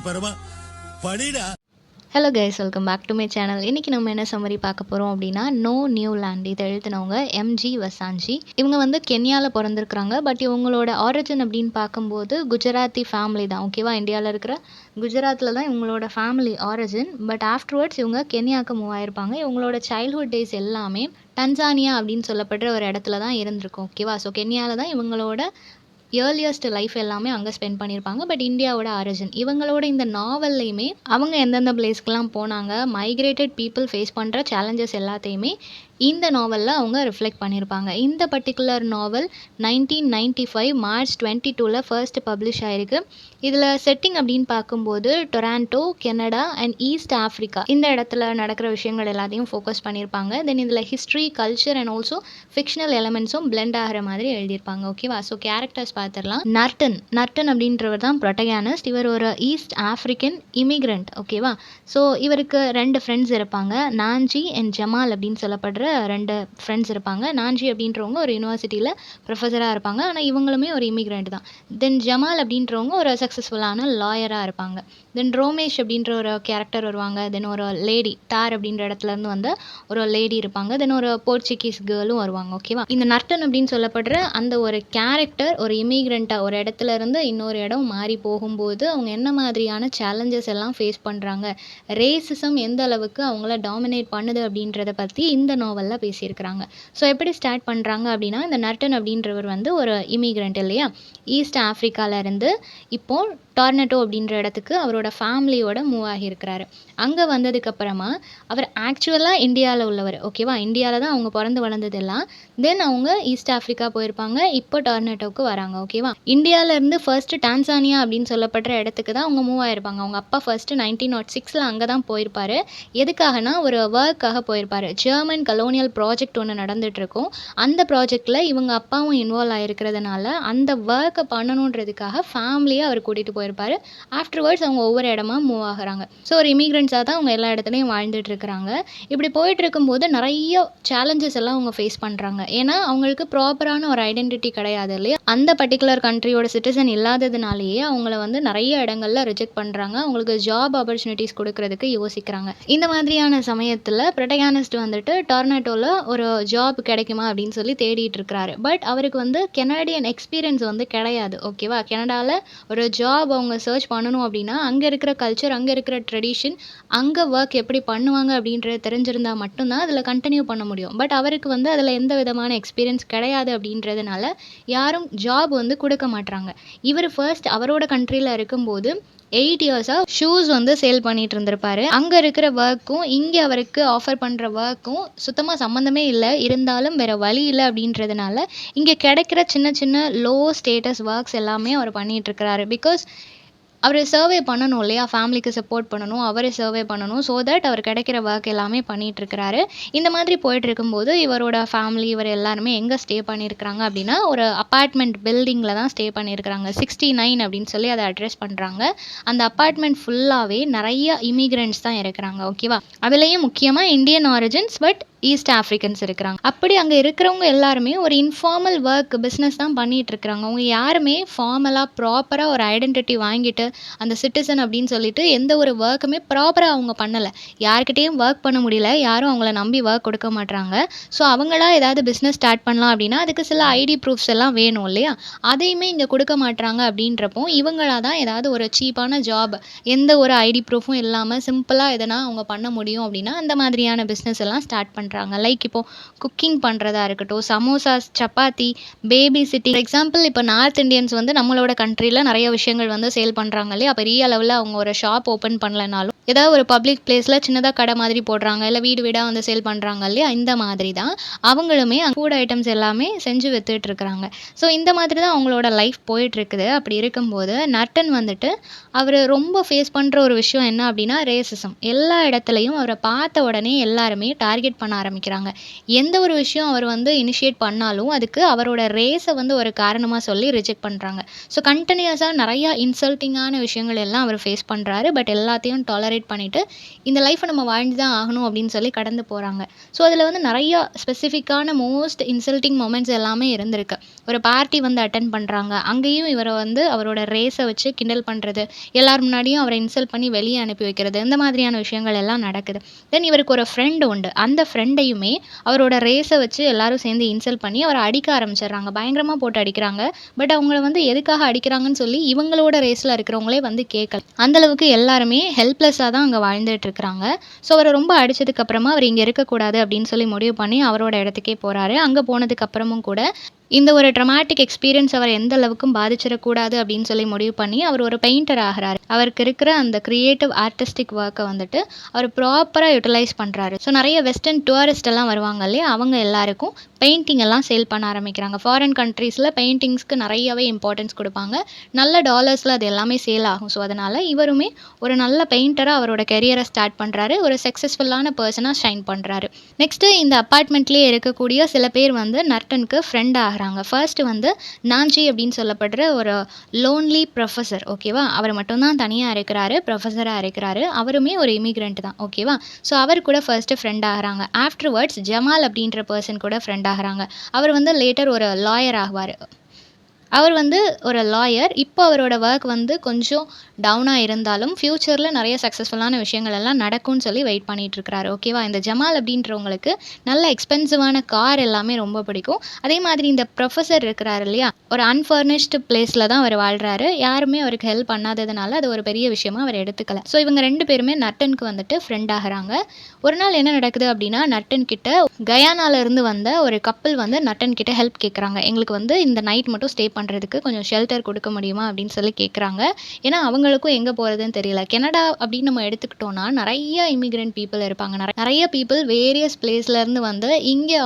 பரமா படிடா. Hello guys, welcome back to my channel. இன்றைக்கி நம்ம என்ன சம்மரி பார்க்க போகிறோம் அப்படின்னா, நோ நியூ லேண்ட். இதை எழுதினவங்க எம்ஜி வசாஞ்சி. இவங்க வந்து கென்யாவில் பிறந்திருக்கிறாங்க. பட் இவங்களோட ஆரிஜின் அப்படின்னு பார்க்கும்போது குஜராத்தி ஃபேமிலி தான். ஓகேவா, இந்தியாவில் இருக்கிற குஜராத்தில் தான் இவங்களோட ஃபேமிலி ஆரிஜின். பட் ஆஃப்டர்வர்ட்ஸ் இவங்க கென்யாவுக்கு மூவ் ஆயிருப்பாங்க. இவங்களோட சைல்ட்ஹுட் டேஸ் எல்லாமே டன்சானியா அப்படின்னு சொல்லப்படுற ஒரு இடத்துல தான் இருந்திருக்கும். ஓகேவா, ஸோ கென்யாவில் தான் இவங்களோட ஏர்லியஸ்ட் லைஃப் எல்லாமே அங்கே ஸ்பெண்ட் பண்ணியிருப்பாங்க. பட் இந்தியாவோட ஆரிஜின் இவங்களோட இந்த நாவல்லையுமே அவங்க எந்தெந்த பிளேஸ்க்கெலாம் போனாங்க, மைக்ரேட்டட் பீப்புள் ஃபேஸ் பண்ணுற சேலஞ்சஸ் எல்லாத்தையுமே இந்த நாவலில் அவங்க ரிஃப்ளெக்ட் பண்ணியிருப்பாங்க. இந்த particular novel 1995 March 22 first publish ஆயிருக்கு. இதில் செட்டிங் அப்படின்னு பார்க்கும்போது Toronto, Canada and East Africa இந்த இடத்துல நடக்கிற விஷயங்கள் எல்லாத்தையும் ஃபோக்கஸ் பண்ணியிருப்பாங்க. தென் இதில் history, culture and also fictional எலமெண்ட்ஸும் பிளெண்ட் ஆகிற மாதிரி எழுதியிருப்பாங்க. ஓகேவா, ஸோ கேரக்டர்ஸ் பார்த்துடலாம். நர்டன் அப்படின்றவர் தான் ப்ரொட்டகானிஸ்ட். இவர் ஒரு ஈஸ்ட் ஆஃப்ரிக்கன் இமிக்ரெண்ட். ஓகேவா, ஸோ இவருக்கு 2 ஃப்ரெண்ட்ஸ் இருப்பாங்க, நான்ஜி அண்ட் ஜமால் அப்படின்னு சொல்லப்படுற 2 ஃப்ரெண்ட்ஸ் இருப்பாங்க. நான்ஜி அப்படின்றவங்க ஒரு யூனிவர்சிட்டியில் ப்ரொஃபஸராக இருப்பாங்க. ஆனால் இவங்களுமே ஒரு இமிக்ரெண்ட் தான். தென் ஜமால் அப்படின்றவங்க ஒரு சக்ஸஸ்ஃபுல்லான லாயராக இருப்பாங்க. தென் ரோமேஷ் அப்படின்ற ஒரு கேரக்டர் வருவாங்க. தென் ஒரு லேடி, தார் அப்படின்ற இடத்துலேருந்து வந்த ஒரு லேடி இருப்பாங்க. தென் ஒரு போர்ச்சுகீஸ் கேர்ளும் வருவாங்க. ஓகேவா, இந்த நர்டன் அப்படின்னு சொல்லப்படுற அந்த ஒரு கேரக்டர் ஒரு இமிக்ரெண்ட்டாக ஒரு இடத்துல இருந்து இன்னொரு இடம் மாறி போகும்போது அவங்க என்ன மாதிரியான சேலஞ்சஸ் எல்லாம் ஃபேஸ் பண்ணுறாங்க, ரேசிசம் எந்த அளவுக்கு அவங்கள டாமினேட் பண்ணுது அப்படின்றத பற்றி இந்த நாவலில் பேசியிருக்கிறாங்க. ஸோ எப்படி ஸ்டார்ட் பண்ணுறாங்க அப்படின்னா, இந்த நர்டன் அப்படின்றவர் வந்து ஒரு இமிக்ரெண்ட் இல்லையா, ஈஸ்ட் ஆஃப்ரிக்காவிலேருந்து இப்போது டொராண்டோ அப்படின்ற இடத்துக்கு அவரோட ஃபேமிலியோட மூவ் ஆகியிருக்கிறாரு. அங்கே வந்ததுக்கப்புறமா அவர் ஆக்சுவலாக இந்தியாவில் உள்ளவர். ஓகேவா, இந்தியாவில் தான் அவங்க பிறந்து வளர்ந்ததெல்லாம். தென் அவங்க ஈஸ்ட் ஆஃப்ரிக்கா போயிருப்பாங்க, இப்போ டொராண்டோவுக்கு வராங்க. ஓகேவா, இந்தியாவிலேருந்து ஃபர்ஸ்ட்டு டான்சானியா அப்படின்னு சொல்லப்படுற இடத்துக்கு தான் அவங்க மூவ் ஆயிருப்பாங்க. அவங்க அப்பா ஃபர்ஸ்ட்டு 1906 அங்கே தான் போயிருப்பார். எதுக்காகனா ஒரு ஒர்க்காக போயிருப்பார். ஜெர்மன் கலோனியல் ப்ராஜெக்ட் ஒன்று நடந்துகிட்ருக்கும். அந்த ப்ராஜெக்டில் இவங்க அப்பாவும் இன்வால்வ் ஆகிருக்கிறதுனால அந்த ஒர்க்கை பண்ணணுன்றதுக்காக ஃபேமிலியை அவர் கூட்டிகிட்டு போயிருப்பார். ஆஃப்டர்வர்ட்ஸ் அவங்க ஒவ்வொரு இடமா மூவ் ஆகுறாங்க. ஸோ ஒரு இமிக்ரெண்ட்ஸாக தான் அவங்க எல்லா இடத்துலையும் வாழ்ந்துட்டு இருக்கிறாங்க. இப்படி போயிட்டு இருக்கும்போது நிறைய சேலஞ்சஸ் எல்லாம் அவங்க ஃபேஸ் பண்ணுறாங்க. ஏன்னா அவங்களுக்கு ப்ராப்பரான ஒரு ஐடென்டிட்டி கிடையாது இல்லையா, அந்த பர்டிகுலர் கண்ட்ரியோட சிட்டிசன் இல்லாததுனாலேயே அவங்கள வந்து நிறைய இடங்கள்ல ரிஜெக்ட் பண்ணுறாங்க. அவங்களுக்கு ஜாப் ஆப்பர்ச்சுனிட்டிஸ் கொடுக்கறதுக்கு யோசிக்கிறாங்க. இந்த மாதிரியான சமயத்தில் ப்ரொட்டகானிஸ்ட் வந்துட்டு டொராண்டோவில் ஒரு ஜாப் கிடைக்குமா அப்படின்னு சொல்லி தேடிட்டு இருக்கிறாரு. பட் அவருக்கு வந்து கெனடியன் எக்ஸ்பீரியன்ஸ் வந்து கிடையாது. ஓகேவா, கெனடாவில் ஒரு ஜாப் அவங்க சர்ச் பண்ணணும் அப்படின்னா அங்கே இருக்கிற கல்ச்சர், அங்கே இருக்கிற ட்ரெடிஷன், அங்கே ஒர்க் எப்படி பண்ணுவாங்க அப்படின்றது தெரிஞ்சிருந்தால் மட்டும்தான் அதில் கண்டினியூ பண்ண முடியும். பட் அவருக்கு வந்து அதில் எந்த விதமான எக்ஸ்பீரியன்ஸ் கிடையாது அப்படின்றதுனால யாரும் ஜாப் வந்து கொடுக்க மாட்றாங்க. இவர் ஃபர்ஸ்ட் அவரோட கண்ட்ரியில் இருக்கும்போது 8 இயர்ஸாக ஷூஸ் வந்து சேல் பண்ணிட்டு இருந்திருப்பாரு. அங்கே இருக்கிற ஒர்க்கும் இங்கே அவருக்கு ஆஃபர் பண்ணுற ஒர்க்கும் சுத்தமாக சம்மந்தமே இல்லை. இருந்தாலும் வேறு வழி இல்லை அப்படின்றதுனால இங்கே கிடைக்கிற சின்ன சின்ன லோ ஸ்டேட்டஸ் ஒர்க்ஸ் எல்லாமே அவர் பண்ணிகிட்ருக்கிறாரு. பிகாஸ் அவர் சர்வே பண்ணணும் இல்லையா, ஃபேமிலிக்கு சப்போர்ட் பண்ணணும், அவரே சர்வே பண்ணணும். ஸோ தட் அவர் கிடைக்கிற ஒர்க் எல்லாமே பண்ணிகிட்ருக்கிறாரு. இந்த மாதிரி போயிட்டு இருக்கும்போது இவரோட ஃபேமிலி, இவர் எல்லாருமே எங்கே ஸ்டே பண்ணியிருக்கிறாங்க அப்படின்னா ஒரு அப்பார்ட்மெண்ட் பில்டிங்கில் தான் ஸ்டே பண்ணியிருக்கிறாங்க. 69 அப்படின்னு சொல்லி அதை அட்ரஸ் பண்ணுறாங்க. அந்த அப்பார்ட்மெண்ட் ஃபுல்லாகவே நிறைய இமிக்ரெண்ட்ஸ் தான் இருக்கிறாங்க. ஓகேவா, அதுலேயும் முக்கியமாக Indian origins but East Africans இருக்கிறாங்க. அப்படி அங்கே இருக்கிறவங்க எல்லாருமே ஒரு இன்ஃபார்மல் ஒர்க் பிஸ்னஸ் தான் பண்ணிகிட்டு இருக்கிறாங்க. அவங்க யாருமே ஃபார்மலாக ப்ராப்பராக ஒரு ஐடென்டிட்டி வாங்கிட்டு அந்த சிட்டிசன் அப்படின்னு சொல்லிட்டு எந்த ஒரு ஒர்க்குமே ப்ராப்பராக அவங்க பண்ணலை. யார்கிட்டேயும் ஒர்க் பண்ண முடியல, யாரும் அவங்கள நம்பி ஒர்க் கொடுக்க மாட்றாங்க. ஸோ அவங்களா ஏதாவது பிஸ்னஸ் ஸ்டார்ட் பண்ணலாம் அப்படின்னா அதுக்கு சில ஐடி ப்ரூஃப்ஸ் எல்லாம் வேணும் இல்லையா, அதையுமே இங்கே கொடுக்க மாட்றாங்க. அப்படின்றப்போ இவங்களாக தான் ஏதாவது ஒரு சீப்பான ஜாப், எந்த ஒரு ஐடி ப்ரூஃபும் இல்லாமல் சிம்பிளாக எதனா அவங்க பண்ண முடியும் அப்படின்னா அந்த மாதிரியான பிஸ்னஸ் எல்லாம் ஸ்டார்ட் பண்ணுறாங்க. லைக் இப்போ குக்கிங் பண்ணுறதா இருக்கட்டும், samosas, chapati, baby city. For example இப்போ நார்த் இந்தியன்ஸ் வந்து நம்மளோட கண்ட்ரியில் நிறைய விஷயங்கள் வந்து சேல் பண்ணுறாங்க இல்லையா, பெரிய அளவில் அவங்க ஒரு ஷாப் ஓப்பன் பண்ணலனாலும் ஏதாவது ஒரு பப்ளிக் பிளேஸில் சின்னதாக கடை மாதிரி போடுறாங்க, இல்லை வீடு வீடாக வந்து சேல் பண்ணுறாங்க இல்லையா, இந்த மாதிரி தான் அவங்களுமே ஃபுட் ஐட்டம்ஸ் எல்லாமே செஞ்சு வித்துட்டு இருக்கிறாங்க. ஸோ இந்த மாதிரி தான் அவங்களோட லைஃப் போயிட்டுருக்குது. அப்படி இருக்கும்போது நர்டன் வந்துட்டு அவர் ரொம்ப ஃபேஸ் பண்ணுற ஒரு விஷயம் என்ன அப்படின்னா ரேசிசம். எல்லா இடத்துலையும் அவரை பார்த்த உடனே எல்லாருமே டார்கெட் பண்ண ஆரம்பிக்கிறாங்க. எந்த ஒரு விஷயம் அவர் வந்து இனிஷியேட் பண்ணாலும் அதுக்கு அவரோட ரேஸை வந்து ஒரு காரணமாக சொல்லி ரிஜெக்ட் பண்ணுறாங்க. ஸோ கண்டினியூஸாக நிறையா இன்சல்ட்டிங்கான விஷயங்கள் எல்லாம் அவர் ஃபேஸ் பண்ணுறாரு. பட் எல்லாத்தையும் டாலரேட் டாலரேட் பண்ணிவிட்டு இந்த லைஃப்பை நம்ம வாழ்ந்து தான் ஆகணும் அப்படின்னு சொல்லி கடந்து போகிறாங்க. ஸோ அதில் வந்து நிறைய ஸ்பெசிஃபிக்கான மோஸ்ட் இன்சல்ட்டிங் மொமெண்ட்ஸ் எல்லாமே இருந்திருக்கு. ஒரு பார்ட்டி வந்து அட்டென்ட் பண்ணுறாங்க, அங்கேயும் இவரை வந்து அவரோட ரேஸை வச்சு கிண்டல் பண்ணுறது, எல்லார் முன்னாடியும் அவரை இன்சல்ட் பண்ணி வெளியே அனுப்பி வைக்கிறது, இந்த மாதிரியான விஷயங்கள் எல்லாம் நடக்குது. தென் இவருக்கு ஒரு ஃப்ரெண்டு உண்டு, அந்த ஃப்ரெண்டையுமே அவரோட ரேஸை வச்சு எல்லாரும் சேர்ந்து இன்சல்ட் பண்ணி அவரை அடிக்க ஆரம்பிச்சிடுறாங்க, பயங்கரமாக போட்டு அடிக்கிறாங்க. பட் அவங்கள வந்து எதுக்காக அடிக்கிறாங்கன்னு சொல்லி இவங்களோட ரேஸில் இருக்கிறவங்களே வந்து கேட்கல. அந்தளவுக்கு எல்லாருமே ஹெல்ப்லெஸ்ஸாக தான் அங்கே வாழ்ந்துட்டு இருக்கிறாங்க. ஸோ அவரை ரொம்ப அடிச்சதுக்கு அப்புறமா அவர் இங்கே இருக்கக்கூடாது அப்படின்னு சொல்லி முடிவு பண்ணி அவரோட இடத்துக்கே போகிறாரு. அங்கே போனதுக்கு அப்புறமும் கூட இந்த ஒரு ட்ரமாட்டிக் எக்ஸ்பீரியன்ஸ் அவர் எந்த அளவுக்கும் பாதிச்சிடக்கூடாது அப்படின்னு சொல்லி முடிவு பண்ணி அவர் ஒரு பெயிண்டர் ஆகிறாரு. அவருக்கு இருக்கிற அந்த கிரியேட்டிவ் ஆர்டிஸ்டிக் ஒர்க்கை வந்துட்டு அவர் ப்ராப்பராக யூட்டிலைஸ் பண்ணுறாரு. ஸோ நிறைய வெஸ்டர்ன் டூரிஸ்ட் எல்லாம் வருவாங்க இல்லையா, அவங்க எல்லாருக்கும் பெயிண்டிங் எல்லாம் சேல் பண்ண ஆரம்பிக்கிறாங்க. ஃபாரின் கண்ட்ரீஸில் பெயிண்டிங்ஸ்க்கு நிறையவே இம்பார்ட்டன்ஸ் கொடுப்பாங்க, நல்ல டாலர்ஸில் அது எல்லாமே சேல் ஆகும். ஸோ அதனால் இவருமே ஒரு நல்ல பெயிண்டராக அவரோட கெரியரை ஸ்டார்ட் பண்ணுறாரு, ஒரு சக்ஸஸ்ஃபுல்லான பர்சனாக ஷைன் பண்ணுறாரு. நெக்ஸ்ட்டு இந்த அப்பார்ட்மெண்ட்லேயே இருக்கக்கூடிய சில பேர் வந்து நர்டனுக்கு ஃப்ரெண்ட் ஆகிறாங்க. ஃபர்ஸ்ட் வந்து நான்ஜி அப்படின்னு சொல்லப்படுற ஒரு லோன்லி ப்ரொஃபஸர், ஓகேவா, அவர் மட்டும்தான் தனியாக இருக்கிறாரு, ப்ரொஃபஸராக இருக்கிறாரு, அவருமே ஒரு இமிக்ரெண்ட் தான், ஓகேவா. ஸோ அவர் கூட ஃபர்ஸ்ட்டு ஃப்ரெண்ட் ஆகிறாங்க. ஆஃப்டர்வர்ட்ஸ் ஜமால் அப்படின்ற பர்சன் கூட ஃப்ரெண்ட் ஆகிறாங்க. அவர் வந்து லேட்டர் ஒரு லாயர் ஆகுவார். அவர் வந்து ஒரு லாயர். இப்போ அவரோட ஒர்க் வந்து கொஞ்சம் டவுனாக இருந்தாலும் ஃப்யூச்சரில் நிறைய சக்ஸஸ்ஃபுல்லான விஷயங்கள் எல்லாம் நடக்கும்னு சொல்லி வெயிட் பண்ணிகிட்ருக்கிறாரு, ஓகேவா. இந்த ஜமால் அப்படின்றவங்களுக்கு நல்ல எக்ஸ்பென்சிவான கார் எல்லாமே ரொம்ப பிடிக்கும். அதே மாதிரி இந்த ப்ரொஃபஸர் இருக்கிறாரு இல்லையா, ஒரு அன்ஃபர்னிஷ்டு பிளேஸில் தான் அவர் வாழ்கிறாரு. யாருமே அவருக்கு ஹெல்ப் பண்ணாததுனால அது ஒரு பெரிய விஷயமா அவர் எடுத்துக்கல. ஸோ இவங்க 2 பேருமே நர்டனுக்கு வந்துட்டு ஃப்ரெண்ட் ஆகிறாங்க. ஒரு நாள் என்ன நடக்குது அப்படின்னா, நர்டன் கிட்ட கயானாலேருந்து வந்த ஒரு கப்பல் வந்து நர்டன் கிட்ட ஹெல்ப் கேட்குறாங்க. எங்களுக்கு வந்து இந்த நைட் மட்டும் ஸ்டே பண்ணுறதுக்கு கொஞ்சம் ஷெல்டர் கொடுக்க முடியுமா அப்படின்னு சொல்லி கேட்குறாங்க. ஏன்னா அவங்களுக்கும் எங்கே போகிறதுன்னு தெரியல. கனடா அப்படின்னு நம்ம எடுத்துக்கிட்டோன்னா நிறைய இமிக்ரெண்ட் பீப்புள் இருப்பாங்க. நிறைய பீப்புள் வேரியஸ் பிளேஸ்லேருந்து வந்து இங்கே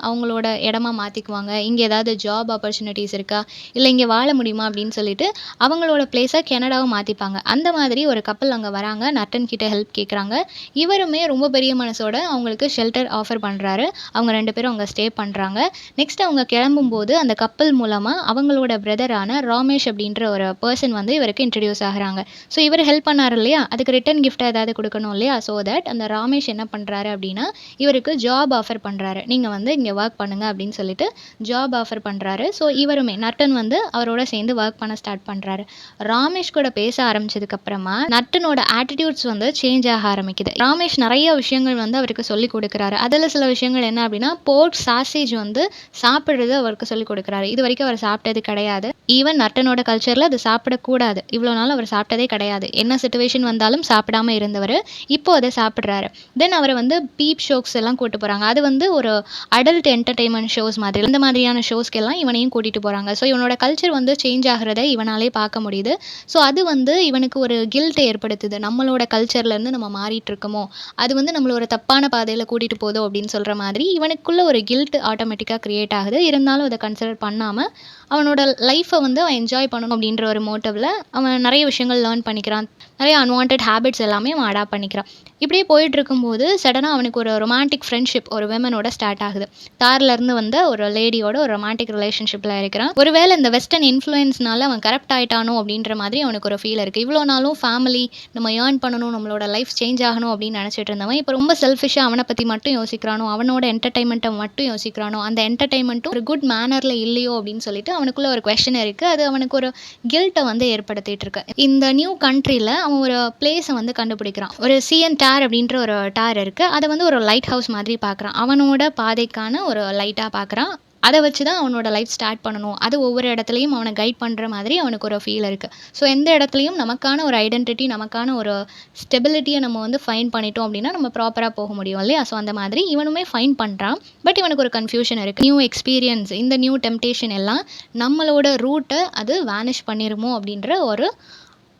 அவங்களோட இடமா மாற்றிக்குவாங்க. இங்கே ஏதாவது ஜாப் ஆப்பர்ச்சுனிட்டிஸ் இருக்கா, இல்லை இங்கே வாழ முடியுமா அப்படின்னு சொல்லிட்டு அவங்களோட பிளேஸை கனடாவை மாற்றிப்பாங்க. அந்த மாதிரி ஒரு கப்பல் அங்கே வராங்க, நர்டன் கிட்ட ஹெல்ப் கேட்குறாங்க. இவருமே ரொம்ப பெரிய மனசோட அவங்களுக்கு ஷெல்டர் ஆஃபர் பண்ணுறாரு. அவங்க 2 பேரும் அங்கே ஸ்டே பண்ணுறாங்க. நெக்ஸ்ட் அவங்க கிளம்பும்போது அந்த கப்பல் மூலமாக அவங்களோட பிரதரான ராமேஷ் அப்படின்ற ஒரு பர்சன் வந்து இவருக்கு இன்ட்ரடியூஸ் ஆகிறாங்க. ஸோ இவர் ஹெல்ப் பண்ணார் இல்லையா, அதுக்கு ரிட்டன் கிஃப்ட் ஏதாவது கொடுக்கணும் இல்லையா. ஸோ தட் அந்த ராமேஷ் என்ன பண்ணுறாரு அப்படின்னா, இவருக்கு ஜாப் ஆஃபர் பண்ணுறாரு. நீங்கள் வந்து இங்கே ஒர்க் பண்ணுங்க அப்படின்னு சொல்லிட்டு ஜாப் ஆஃபர் பண்ணுறாரு. ஸோ இவருமே நர்டன் வந்து அவரோட சேர்ந்து ஒர்க் பண்ண ஸ்டார்ட் பண்ணுறாரு. ராமேஷ் கூட பேச ஆரம்பிச்சதுக்கப்புறமா நர்டனோட ஆட்டிடியூட்ஸ் வந்து சேஞ்ச் ஆக ஆரம்பிக்குது. ராமேஷ் நிறைய விஷயங்கள் வந்து அவருக்கு சொல்லி கொடுக்குறாரு. அதில் சில விஷயங்கள் என்ன அப்படின்னா, போர்க் சாசேஜ் வந்து சாப்பிட்றது அவருக்கு சொல்லி கொடுக்குறாரு. இது வரைக்கும் அவர் சாப்பிட்டது கிடையாது. ஈவன் நர்டனோட கல்ச்சரில் அது சாப்பிடக்கூடாது. இவ்வளோ நாள் அவர் சாப்பிட்டதே கிடையாது. என்ன சுச்சுவேஷன் வந்தாலும் சாப்பிடாம இருந்தவர் இப்போ அதை சாப்பிட்றாரு. தென் அவரை வந்து பீப் ஷோஸ் எல்லாம் கூட்டு போகிறாங்க. அது வந்து ஒரு அடல்ட் என்டர்டெயின்மெண்ட் ஷோஸ் மாதிரி, இந்த மாதிரியான ஷோஸ்க்கெல்லாம் இவனையும் கூட்டிகிட்டு போகிறாங்க. ஸோ இவனோட கல்ச்சர் வந்து சேஞ்ச் ஆகிறத இவனாலே பார்க்க முடியுது. ஸோ அது வந்து இவனுக்கு ஒரு கில்ட்டை ஏற்படுத்துது. நம்மளோட கல்ச்சர்லேருந்து நம்ம மாறிட்டு இருக்கோமோ, அது வந்து நம்மள ஒரு தப்பான பாதையில் கூட்டிகிட்டு போதோ அப்படின்னு சொல்கிற மாதிரி இவனுக்குள்ள ஒரு கில்ட் ஆட்டோமேட்டிக்காக க்ரியேட் ஆகுது. இருந்தாலும் அதை கன்சிடர் பண்ணாமல் அவனோட லைஃப்பை வந்து அவன் என்ஜாய் பண்ணணும் அப்படின்ற ஒரு மோட்டிவில் அவன் நிறைய விஷயங்கள் லேர்ன் பண்ணிக்கிறான். நிறைய அன்வான்ட் ஹேபிட்ஸ் எல்லாமே அவன் அடாப்ட் பண்ணிக்கிறான். இப்படியே போயிட்டு இருக்கும்போது சடனாக அவனுக்கு ஒரு ரொமான்டிக் ஃப்ரெண்ட்ஷிப் ஒரு விமனோட ஸ்டார்ட் ஆகுது. தார்லேருந்து வந்த ஒரு லேடியோட ஒரு ரொமான்டிக் ரிலேஷன்ஷிப்பில் இருக்கிறான். ஒருவேளை இந்த வெஸ்டர்ன் இன்ஃப்ளூயன்ஸ்னால அவன் கரப்ட் ஆகிட்டானோ அப்படின்ற மாதிரி அவனுக்கு ஒரு ஃபீல் இருக்குது. இவ்வளோ நாளும் ஃபேமிலி நம்ம ஏர்ன் பண்ணணும், நம்மளோட லைஃப் சேஞ்ச் ஆகணும் அப்படின்னு நினச்சிட்டு இருந்தவன் இப்போ ரொம்ப செல்ஃபிஷாக அவனை பற்றி மட்டும் யோசிக்கிறானோ, அவனோட என்டர்டைன்மெண்ட்டை மட்டும் யோசிக்கிறானோ, அந்த என்டர்டைன்மெண்ட்டும் ஒரு குட் மேனரில் இல்லையோ அப்படின்னு சொல்லிட்டு அவனுக்குள்ள ஒரு கொஸ்டின் இருக்குது. அது அவனுக்கு ஒரு கில்ட்டை வந்து ஏற்படுத்திட்டு இருக்கு. இந்த நியூ கண்ட்ரியில் அவன் ஒரு பிளேஸை வந்து கண்டுபிடிக்கிறான். ஒரு சிஎன் டார் அப்படின்ற ஒரு டார் இருக்குது. அதை வந்து ஒரு லைட் ஹவுஸ் மாதிரி பார்க்குறான். அவனோட பாதைக்கான ஒரு லைட்டாக பார்க்குறான். அதை வச்சு தான் அவனோட லைஃப் ஸ்டார்ட் பண்ணணும். அது ஒவ்வொரு இடத்துலையும் அவனை கைட் பண்ணுற மாதிரி அவனுக்கு ஒரு ஃபீல் இருக்குது. ஸோ எந்த இடத்துலையும் நமக்கான ஒரு ஐடென்டிட்டி, நமக்கான ஒரு ஸ்டெபிலிட்டியை நம்ம வந்து ஃபைன் பண்ணிட்டோம் அப்படின்னா நம்ம ப்ராப்பராக போக முடியும் இல்லையா. ஸோ அந்த மாதிரி இவனுமே ஃபைன் பண்ணுறான். பட் இவனுக்கு ஒரு கன்ஃபியூஷன் இருக்குது. நியூ எக்ஸ்பீரியன்ஸ், இந்த நியூ டெம்டேஷன் எல்லாம் நம்மளோட ரூட்டை அது வேனிஷ் பண்ணிருமோ அப்படின்ற ஒரு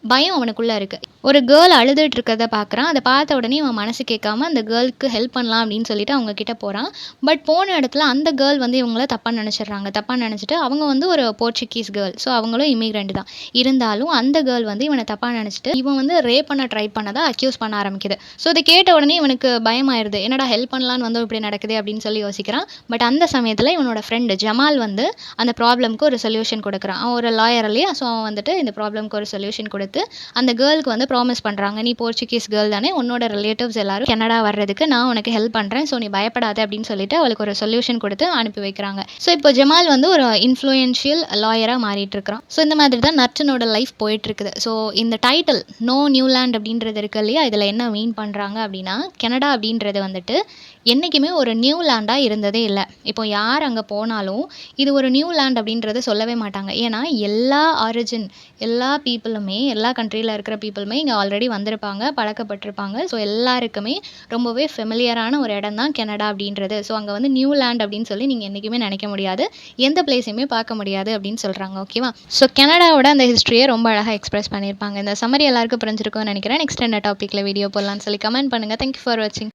பயம் அவனுக்குள்ளே இருக்குது. ஒரு கேர்ள் அழுதுட்டு இருக்கிறத பார்க்குறான். அதை பார்த்த உடனே அவன் மனசு கேட்காம அந்த கேர்ளுக்கு ஹெல்ப் பண்ணலாம் அப்படின்னு சொல்லிட்டு அவங்க கிட்ட போகிறான். பட் போன இடத்துல அந்த கேர்ள் வந்து இவங்கள தப்பாக நினச்சிட்றாங்க. தப்பாக நினச்சிட்டு அவங்க வந்து ஒரு போர்ச்சுகீஸ் கேர்ள். ஸோ அவங்களும் இமிக்ரெண்ட் தான். இருந்தாலும் அந்த கேர்ள் வந்து இவனை தப்பாக நினச்சிட்டு இவன் வந்து ரேப் பண்ண ட்ரை பண்ணதை அக்யூஸ் பண்ண ஆரம்பிக்குது. ஸோ இதை கேட்ட உடனே இவனுக்கு பயமாயிருது. என்னடா ஹெல்ப் பண்ணலான்னு வந்து இப்படி நடக்குது அப்படின்னு சொல்லி யோசிக்கிறான். பட் அந்த சமயத்தில் இவனோட ஃப்ரெண்டு ஜமால் வந்து அந்த ப்ராப்ளம்க்கு ஒரு சொல்யூஷன் கொடுக்குறான். அவன் ஒரு லாயர் இல்லையா. ஸோ அவன் வந்துட்டு இந்த ப்ராப்ளம்க்கு ஒரு சொல்யூஷன் கொடுத்து சொல்லிட்டு அந்த கேர்ளுக்கு வந்து ப்ராமிஸ் பண்ணுறாங்க, நீ போர்ச்சுகீஸ் கேர்ள் தானே, உன்னோட ரிலேட்டிவ்ஸ் எல்லாரும் கனடா வர்றதுக்கு நான் உனக்கு ஹெல்ப் பண்ணுறேன், ஸோ நீ பயப்படாத அப்படின்னு சொல்லிட்டு அவளுக்கு ஒரு சொல்யூஷன் கொடுத்து அனுப்பி வைக்கிறாங்க. ஸோ இப்போ ஜமால் வந்து ஒரு இன்ஃப்ளூயன்ஷியல் லாயராக மாறிட்டு இருக்கிறான். ஸோ இந்த மாதிரி தான் நர்ச்சனோட லைஃப் போயிட்டு இருக்குது. ஸோ இந்த டைட்டில் நோ நியூலாண்ட் அப்படின்றது இருக்கு இல்லையா, இதில் என்ன மீன் பண்ணுறாங்க அப்படின்னா, கனடா அப்படின்றது வந்துட்டு என்றைக்குமே ஒரு நியூ லேண்டாக இருந்ததே இல்லை. இப்போ யார் அங்கே போனாலும் இது ஒரு நியூ லேண்ட் அப்படின்றத சொல்லவே மாட்டாங்க. ஏன்னா எல்லா ஆரிஜின் எல்லா பீப்புளுமே எல்லா கண்ட்ரியில் இருக்கிற பீப்புளுமே இங்கே ஆல்ரெடி வந்திருப்பாங்க, பழக்கப்பட்டிருப்பாங்க. ஸோ எல்லாருக்குமே ரொம்பவே ஃபெமிலியரான ஒரு இடம் தான் கனடா அப்படின்றது. ஸோ அங்கே வந்து நியூ லேண்ட் அப்படின்னு சொல்லி நீங்கள் என்றைக்குமே நினைக்க முடியாது, எந்த பிளேஸையுமே பார்க்க முடியாது அப்படின்னு சொல்கிறாங்க. ஓகேவா? ஸோ கனடாவோட அந்த ஹிஸ்ட்ரியை ரொம்ப அழகாக எக்ஸ்பிரஸ் பண்ணியிருப்பாங்க. இந்த சம்மரி எல்லாருக்கும் புரிஞ்சிருக்கும்னு நினைக்கிறேன். நெக்ஸ்ட் என்ன டாப்பிக்கில் வீடியோ போடலான்னு சொல்லி கமெண்ட் பண்ணுங்கள். தேங்க்யூ ஃபார் வாட்சிங்.